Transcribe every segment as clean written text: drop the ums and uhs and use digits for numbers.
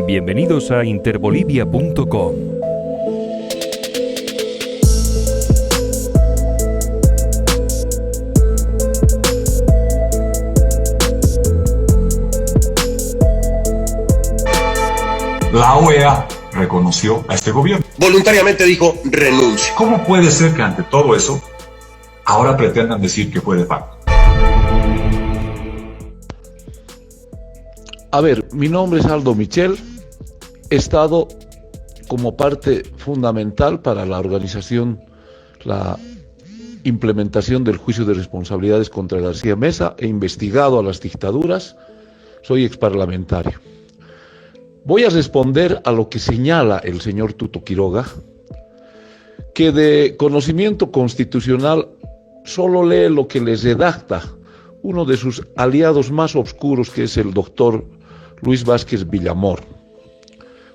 Bienvenidos a interbolivia.com. La OEA reconoció a este gobierno. Voluntariamente dijo renuncio. ¿Cómo puede ser que ante todo eso ahora pretendan decir que fue de facto? A ver, mi nombre es Aldo Michel, he estado como parte fundamental para la organización, la implementación del juicio de responsabilidades contra García Meza, he investigado a las dictaduras, soy exparlamentario. Voy a responder a lo que señala el señor Tuto Quiroga, que de conocimiento constitucional solo lee lo que les redacta uno de sus aliados más oscuros, que es el doctor Luis Vázquez Villamor,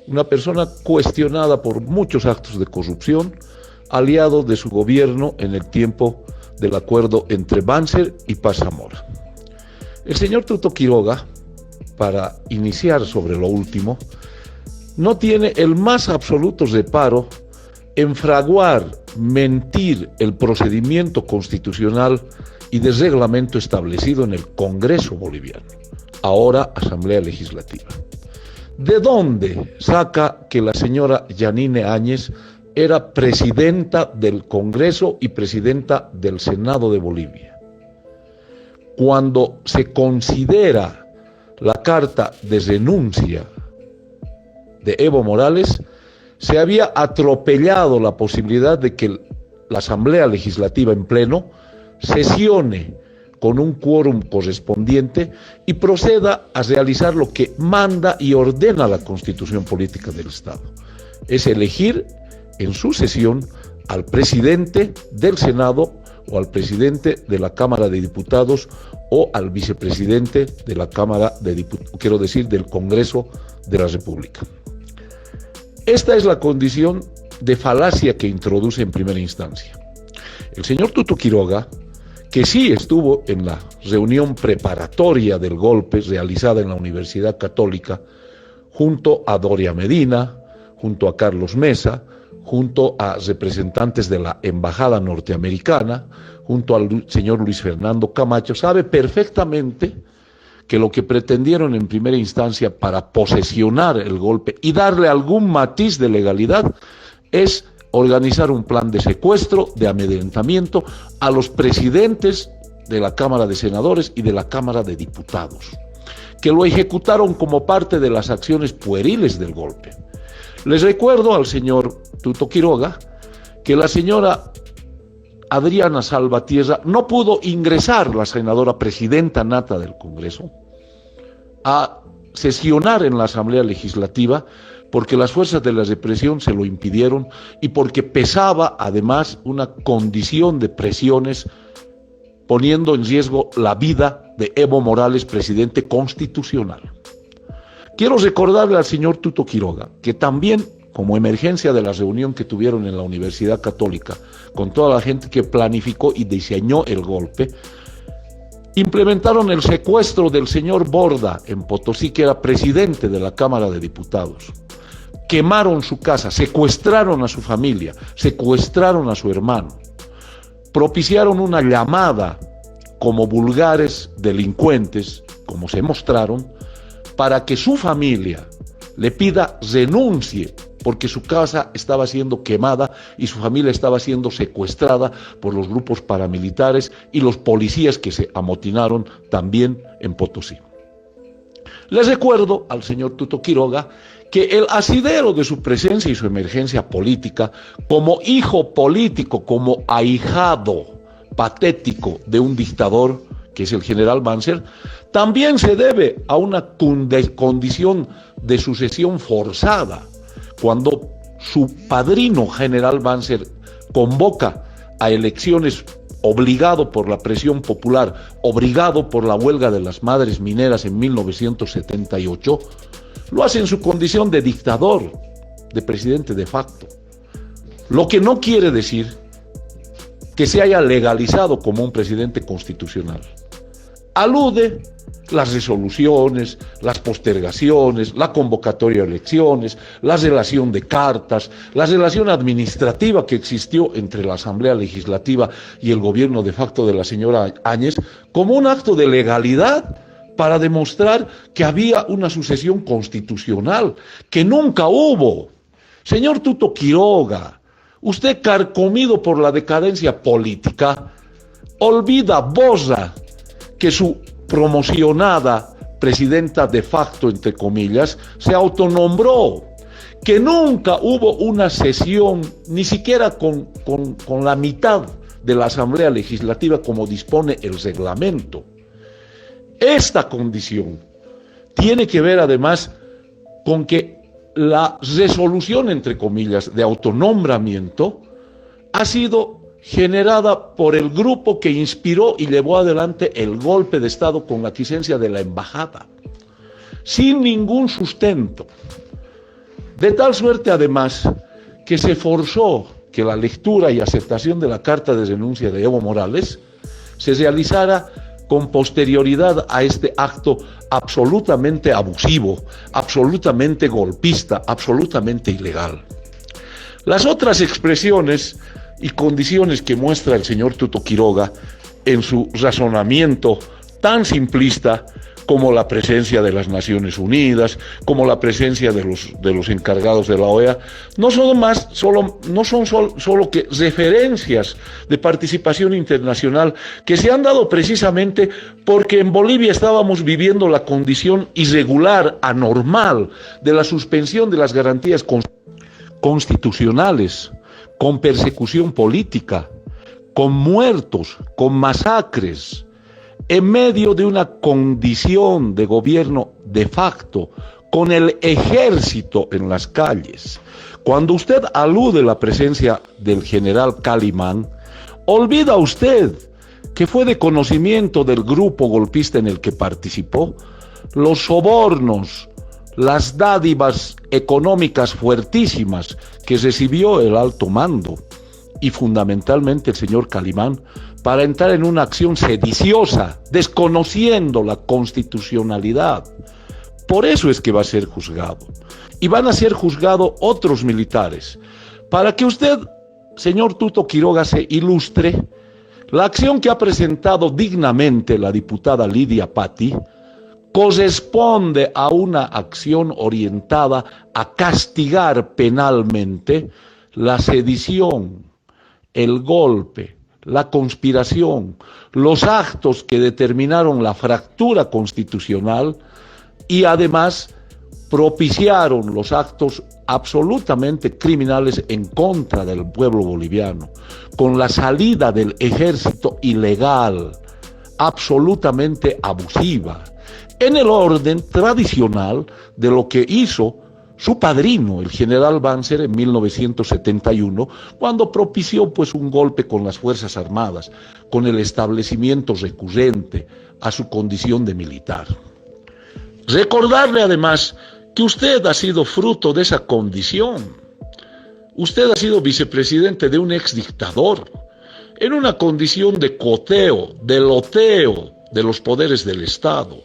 una persona cuestionada por muchos actos de corrupción, aliado de su gobierno en el tiempo del acuerdo entre Banzer y Paz Zamora. El señor Tuto Quiroga, para iniciar sobre lo último, no tiene el más absoluto reparo en fraguar, mentir el procedimiento constitucional y de reglamento establecido en el Congreso boliviano, ahora Asamblea Legislativa. ¿De dónde saca que la señora Yanine Áñez era presidenta del Congreso y presidenta del Senado de Bolivia? Cuando se considera la carta de renuncia de Evo Morales, se había atropellado la posibilidad de que la Asamblea Legislativa en pleno sesione con un quórum correspondiente y proceda a realizar lo que manda y ordena la Constitución Política del Estado. Es elegir en su sesión al presidente del Senado o al presidente de la Cámara de Diputados o al vicepresidente de la Cámara de Diputados, quiero decir, del Congreso de la República. Esta es la condición de falacia que introduce en primera instancia. El señor Tuto Quiroga, que sí estuvo en la reunión preparatoria del golpe realizada en la Universidad Católica, junto a Doria Medina, junto a Carlos Mesa, junto a representantes de la Embajada norteamericana, junto al señor Luis Fernando Camacho, sabe perfectamente que lo que pretendieron en primera instancia para posesionar el golpe y darle algún matiz de legalidad es organizar un plan de secuestro, de amedrentamiento a los presidentes de la Cámara de Senadores y de la Cámara de Diputados, que lo ejecutaron como parte de las acciones pueriles del golpe. Les recuerdo al señor Tuto Quiroga que la señora Adriana Salvatierra no pudo ingresar, la senadora presidenta nata del Congreso, a sesionar en la Asamblea Legislativa porque las fuerzas de la represión se lo impidieron y porque pesaba además una condición de presiones poniendo en riesgo la vida de Evo Morales, presidente constitucional. Quiero recordarle al señor Tuto Quiroga que también, como emergencia de la reunión que tuvieron en la Universidad Católica con toda la gente que planificó y diseñó el golpe, implementaron el secuestro del señor Borda en Potosí, que era presidente de la Cámara de Diputados. Quemaron su casa, secuestraron a su familia, secuestraron a su hermano, propiciaron una llamada como vulgares delincuentes, como se mostraron, para que su familia le pida renuncie porque su casa estaba siendo quemada y su familia estaba siendo secuestrada por los grupos paramilitares y los policías que se amotinaron también en Potosí. Les recuerdo al señor Tuto Quiroga que el asidero de su presencia y su emergencia política, como hijo político, como ahijado patético de un dictador, que es el general Banzer, también se debe a una condición de sucesión forzada, cuando su padrino general Banzer convoca a elecciones obligado por la presión popular, obligado por la huelga de las madres mineras en 1978, lo hace en su condición de dictador, de presidente de facto. Lo que no quiere decir que se haya legalizado como un presidente constitucional. alude las resoluciones, las postergaciones, la convocatoria de elecciones, la relación de cartas, la relación administrativa que existió entre la Asamblea Legislativa y el gobierno de facto de la señora Áñez, como un acto de legalidad para demostrar que había una sucesión constitucional, que nunca hubo. Señor Tuto Quiroga, usted, carcomido por la decadencia política, olvida, borra que su promocionada presidenta de facto, entre comillas, se autonombró, que nunca hubo una sesión, ni siquiera con la mitad de la Asamblea Legislativa como dispone el reglamento. Esta condición tiene que ver además con que la resolución, entre comillas, de autonombramiento ha sido generada por el grupo que inspiró y llevó adelante el golpe de Estado con la aquiescencia de la embajada, sin ningún sustento. De tal suerte, además, que se forzó que la lectura y aceptación de la carta de renuncia de Evo Morales se realizara con posterioridad a este acto absolutamente abusivo, absolutamente golpista, absolutamente ilegal. Las otras expresiones y condiciones que muestra el señor Tuto Quiroga en su razonamiento tan simplista como la presencia de las Naciones Unidas, como la presencia de los encargados de la OEA, no son solo que referencias de participación internacional que se han dado precisamente porque en Bolivia estábamos viviendo la condición irregular, anormal, de la suspensión de las garantías constitucionales, con persecución política, con muertos, con masacres, en medio de una condición de gobierno de facto, con el ejército en las calles. Cuando usted alude a la presencia del general Calimán, olvida usted que fue de conocimiento del grupo golpista en el que participó los sobornos, las dádivas económicas fuertísimas que recibió el alto mando y fundamentalmente el señor Calimán para entrar en una acción sediciosa, desconociendo la constitucionalidad. Por eso es que va a ser juzgado. Y van a ser juzgados otros militares. Para que usted, señor Tuto Quiroga, se ilustre, la acción que ha presentado dignamente la diputada Lidia Patti corresponde a una acción orientada a castigar penalmente la sedición, el golpe, la conspiración, los actos que determinaron la fractura constitucional y además propiciaron los actos absolutamente criminales en contra del pueblo boliviano, con la salida del ejército ilegal, absolutamente abusiva, en el orden tradicional de lo que hizo su padrino, el general Banzer, en 1971, cuando propició pues un golpe con las Fuerzas Armadas, con el establecimiento recurrente a su condición de militar. Recordarle además que usted ha sido fruto de esa condición. Usted ha sido vicepresidente de un exdictador, en una condición de coteo, de loteo de los poderes del Estado.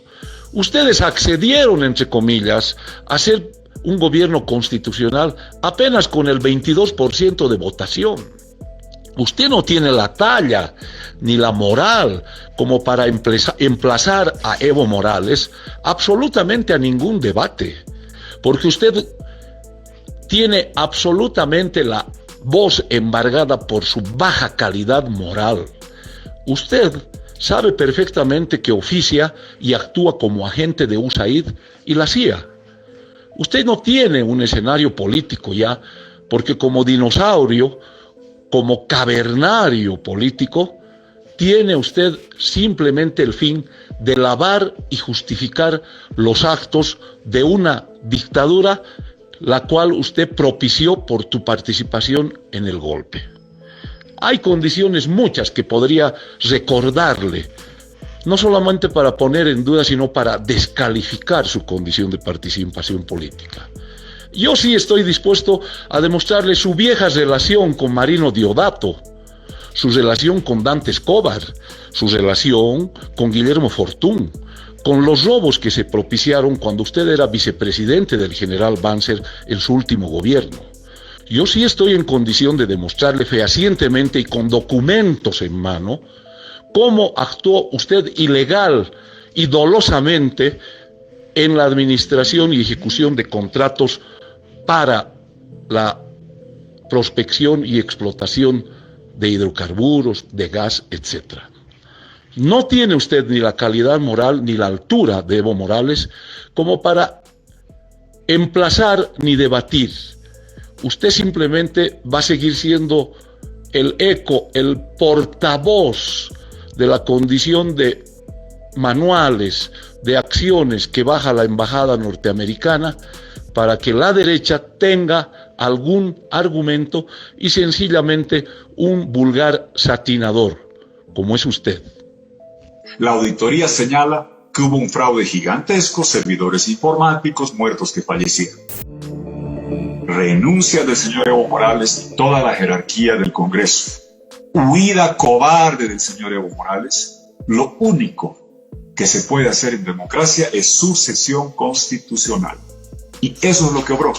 Ustedes accedieron, entre comillas, a ser un gobierno constitucional apenas con el 22% de votación. Usted no tiene la talla ni la moral como para emplazar a Evo Morales absolutamente a ningún debate, porque usted tiene absolutamente la voz embargada por su baja calidad moral. Usted sabe perfectamente que oficia y actúa como agente de USAID y la CIA. Usted no tiene un escenario político ya, porque como dinosaurio, como cavernario político, tiene usted simplemente el fin de lavar y justificar los actos de una dictadura, la cual usted propició por tu participación en el golpe. Hay condiciones muchas que podría recordarle, no solamente para poner en duda, sino para descalificar su condición de participación política. Yo sí estoy dispuesto a demostrarle su vieja relación con Marino Diodato, su relación con Dante Escobar, su relación con Guillermo Fortún, con los robos que se propiciaron cuando usted era vicepresidente del general Banzer en su último gobierno. Yo sí estoy en condición de demostrarle fehacientemente y con documentos en mano cómo actuó usted ilegal y dolosamente en la administración y ejecución de contratos para la prospección y explotación de hidrocarburos, de gas, etc. No tiene usted ni la calidad moral ni la altura de Evo Morales como para emplazar ni debatir. Usted simplemente va a seguir siendo el eco, el portavoz de la condición de manuales, de acciones que baja la embajada norteamericana para que la derecha tenga algún argumento y sencillamente un vulgar satinador, como es usted. La auditoría señala que hubo un fraude gigantesco, servidores informáticos, muertos que fallecieron. Renuncia del señor Evo Morales y toda la jerarquía del Congreso. Huida cobarde del señor Evo Morales. Lo único que se puede hacer en democracia es sucesión constitucional. Y eso es lo que obró.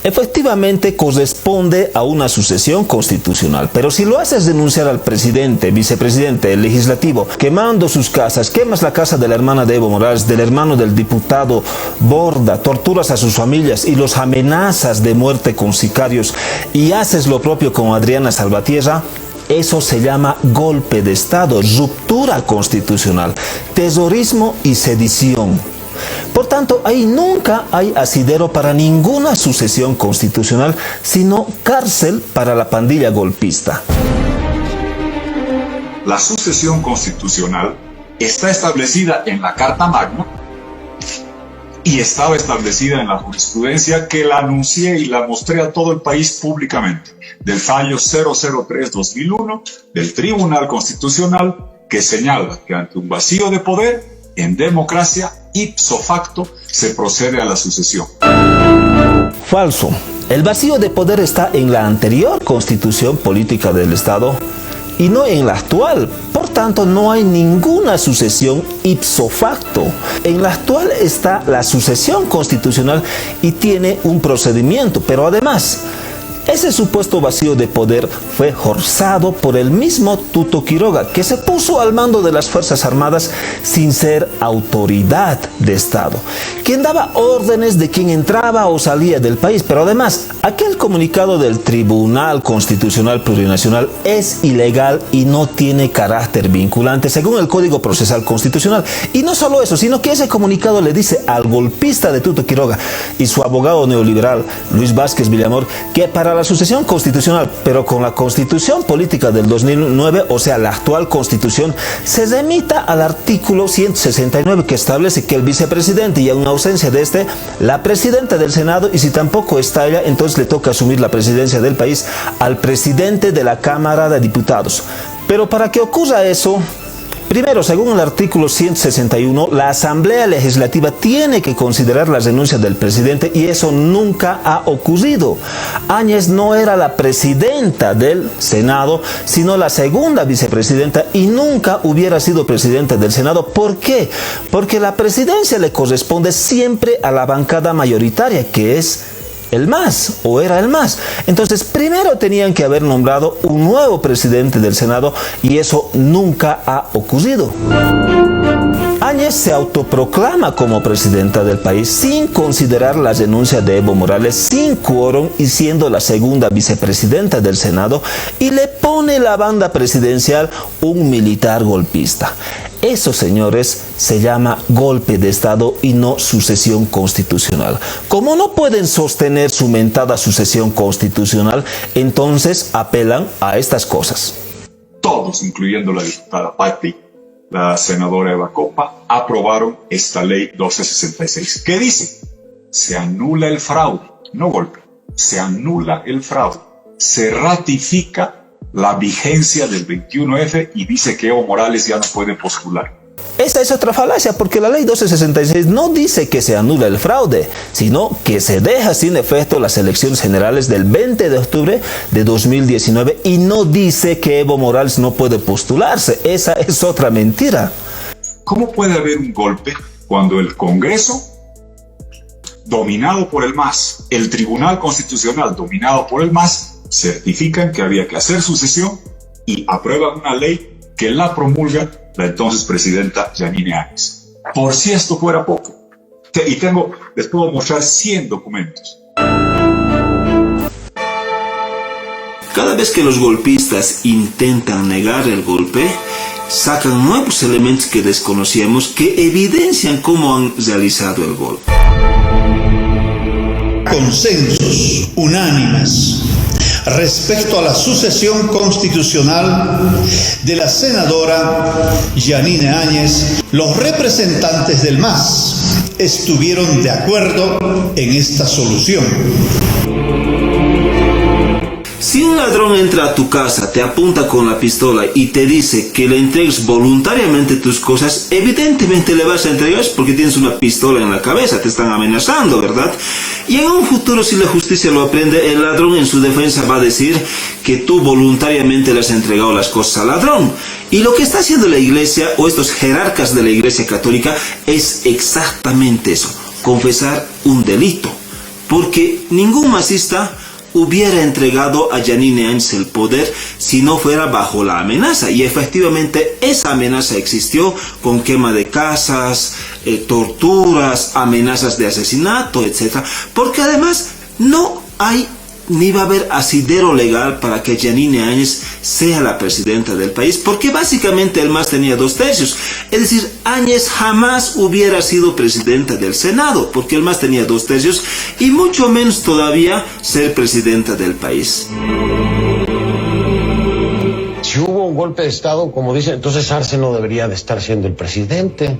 Efectivamente corresponde a una sucesión constitucional, pero si lo haces denunciar al presidente, vicepresidente, el legislativo, quemando sus casas, quemas la casa de la hermana de Evo Morales, del hermano del diputado Borda, torturas a sus familias y los amenazas de muerte con sicarios, y haces lo propio con Adriana Salvatierra, eso se llama golpe de Estado, ruptura constitucional, terrorismo y sedición. Por tanto, ahí nunca hay asidero para ninguna sucesión constitucional, sino cárcel para la pandilla golpista. La sucesión constitucional está establecida en la Carta Magna y estaba establecida en la jurisprudencia que la anuncié y la mostré a todo el país públicamente, del fallo 003-2001 del Tribunal Constitucional, que señala que ante un vacío de poder, en democracia, ipso facto, se procede a la sucesión. Falso. El vacío de poder está en la anterior Constitución Política del Estado y no en la actual. Por tanto, no hay ninguna sucesión ipso facto. En la actual está la sucesión constitucional y tiene un procedimiento, pero además, ese supuesto vacío de poder fue forzado por el mismo Tuto Quiroga, que se puso al mando de las Fuerzas Armadas sin ser autoridad de Estado, quien daba órdenes de quién entraba o salía del país. Pero además, aquel comunicado del Tribunal Constitucional Plurinacional es ilegal y no tiene carácter vinculante según el Código Procesal Constitucional. Y no solo eso, sino que ese comunicado le dice al golpista de Tuto Quiroga y su abogado neoliberal, Luis Vázquez Villamor, que para la sucesión constitucional, pero con la Constitución Política del 2009, o sea, la actual Constitución, se remita al artículo 169 que establece que el vicepresidente, y en ausencia de este, la presidenta del Senado, y si tampoco está ella, entonces le toca asumir la presidencia del país al presidente de la Cámara de Diputados. Pero para que ocurra eso, primero, según el artículo 161, la Asamblea Legislativa tiene que considerar la renuncia del presidente y eso nunca ha ocurrido. Áñez no era la presidenta del Senado, sino la segunda vicepresidenta y nunca hubiera sido presidenta del Senado. ¿Por qué? Porque la presidencia le corresponde siempre a la bancada mayoritaria, que es el MAS, o era el MAS. Entonces, primero tenían que haber nombrado un nuevo presidente del Senado y eso nunca ha ocurrido. Áñez se autoproclama como presidenta del país sin considerar la renuncia de Evo Morales, sin quórum y siendo la segunda vicepresidenta del Senado, y le pone la banda presidencial un militar golpista. Eso, señores, se llama golpe de Estado y no sucesión constitucional. Como no pueden sostener su mentada sucesión constitucional, entonces apelan a estas cosas. Todos, incluyendo la diputada Patti, la senadora Eva Copa, aprobaron esta ley 1266. ¿Qué dice? Se anula el fraude, no golpe, se anula el fraude. Se ratifica la vigencia del 21F y dice que Evo Morales ya no puede postular. Esa es otra falacia, porque la ley 1266 no dice que se anula el fraude, sino que se deja sin efecto las elecciones generales del 20 de octubre de 2019 y no dice que Evo Morales no puede postularse. Esa es otra mentira. ¿Cómo puede haber un golpe cuando el Congreso, dominado por el MAS, el Tribunal Constitucional, dominado por el MAS, certifican que había que hacer sucesión y aprueban una ley que la promulga la entonces presidenta Yanine Áñez? Por si esto fuera poco, les puedo mostrar 100 documentos. Cada vez que los golpistas intentan negar el golpe, sacan nuevos elementos que desconocíamos que evidencian cómo han realizado el golpe. Consensos unánimes respecto a la sucesión constitucional de la senadora Yanine Áñez, los representantes del MAS estuvieron de acuerdo en esta solución. Si un ladrón entra a tu casa, te apunta con la pistola y te dice que le entregues voluntariamente tus cosas, evidentemente le vas a entregar porque tienes una pistola en la cabeza, te están amenazando, ¿verdad? Y en un futuro, si la justicia lo aprende, el ladrón en su defensa va a decir que tú voluntariamente le has entregado las cosas al ladrón. Y lo que está haciendo la iglesia o estos jerarcas de la iglesia católica es exactamente eso, confesar un delito. Porque ningún masista hubiera entregado a Yanine Áñez el poder si no fuera bajo la amenaza. Y efectivamente esa amenaza existió con quema de casas, torturas, amenazas de asesinato, etc. Porque además no hay ni va a haber asidero legal para que Yanine Áñez sea la presidenta del país, porque básicamente el MAS tenía 2/3. Es decir, Áñez jamás hubiera sido presidenta del Senado, porque el MAS tenía 2/3 y mucho menos todavía ser presidenta del país. Si hubo un golpe de Estado, como dicen, entonces Arce no debería de estar siendo el presidente.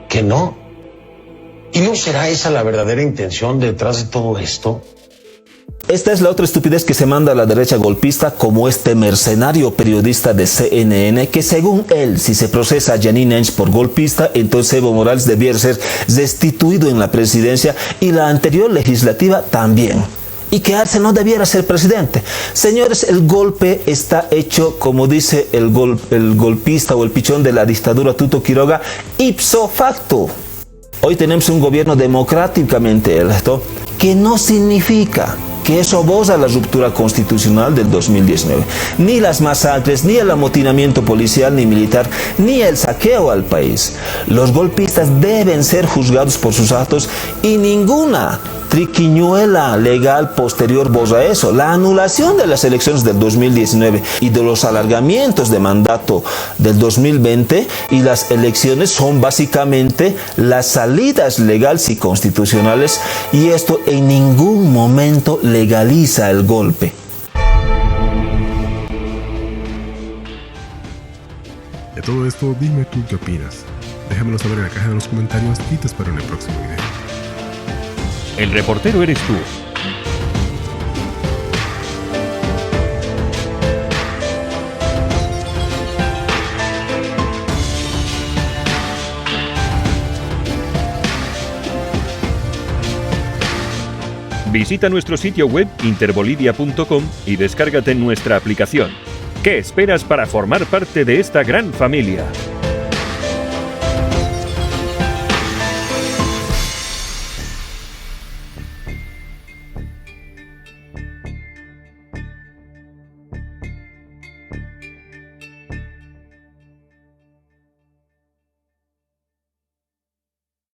¿Que no? ¿Y no será esa la verdadera intención detrás de todo esto? Esta es la otra estupidez que se manda a la derecha golpista, como este mercenario periodista de CNN, que según él, si se procesa a Yanine Áñez por golpista, entonces Evo Morales debiera ser destituido en la presidencia y la anterior legislativa también. Y que Arce no debiera ser presidente. Señores, el golpe está hecho, como dice el golpista o el pichón de la dictadura Tuto Quiroga, ipso facto. Hoy tenemos un gobierno democráticamente electo, que no significa que eso aboga la ruptura constitucional del 2019. Ni las masacres, ni el amotinamiento policial ni militar, ni el saqueo al país. Los golpistas deben ser juzgados por sus actos y ninguna triquiñuela legal posterior borra eso. La anulación de las elecciones del 2019 y de los alargamientos de mandato del 2020 y las elecciones son básicamente las salidas legales y constitucionales, y esto en ningún momento legaliza el golpe. De todo esto, dime tú qué opinas. Déjamelo saber en la caja de los comentarios y te espero en el próximo video. El reportero eres tú. Visita nuestro sitio web interbolivia.com y descárgate nuestra aplicación. ¿Qué esperas para formar parte de esta gran familia?